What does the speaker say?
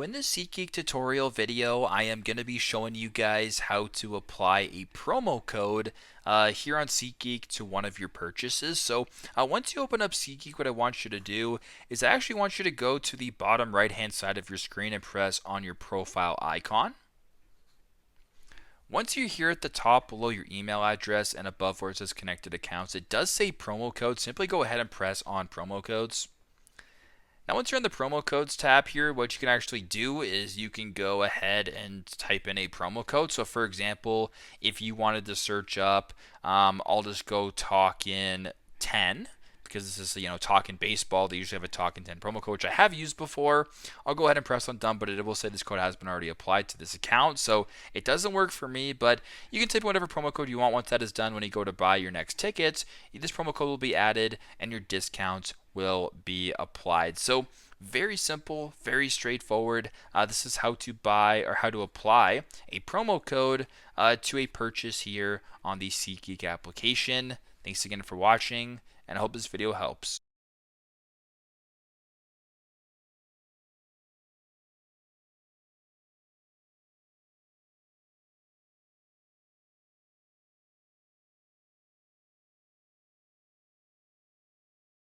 In this SeatGeek tutorial video, I am going to be showing you guys how to apply a promo code here on SeatGeek to one of your purchases. So once you open up SeatGeek, what I want you to do is I actually want you to go to the bottom right hand side of your screen and press on your profile icon. Once you're here at the top below your email address and above where it says connected accounts, it does say promo code. Simply go ahead and press on promo codes. Now, once you're in the promo codes tab here, what you can actually do is you can go ahead and type in a promo code. So, for example, if you wanted to search up, I'll just go Talkin 10 because this is Talkin baseball. They usually have a Talkin 10 promo code, which I have used before. I'll go ahead and press on done, but it will say this code has been already applied to this account. So it doesn't work for me, but you can type whatever promo code you want. Once that is done, when you go to buy your next tickets, this promo code will be added and your discounts will be applied. So very simple, very straightforward. This is how to buy or how to apply a promo code to a purchase here on the SeatGeek application. Thanks again for watching, and I hope this video helps.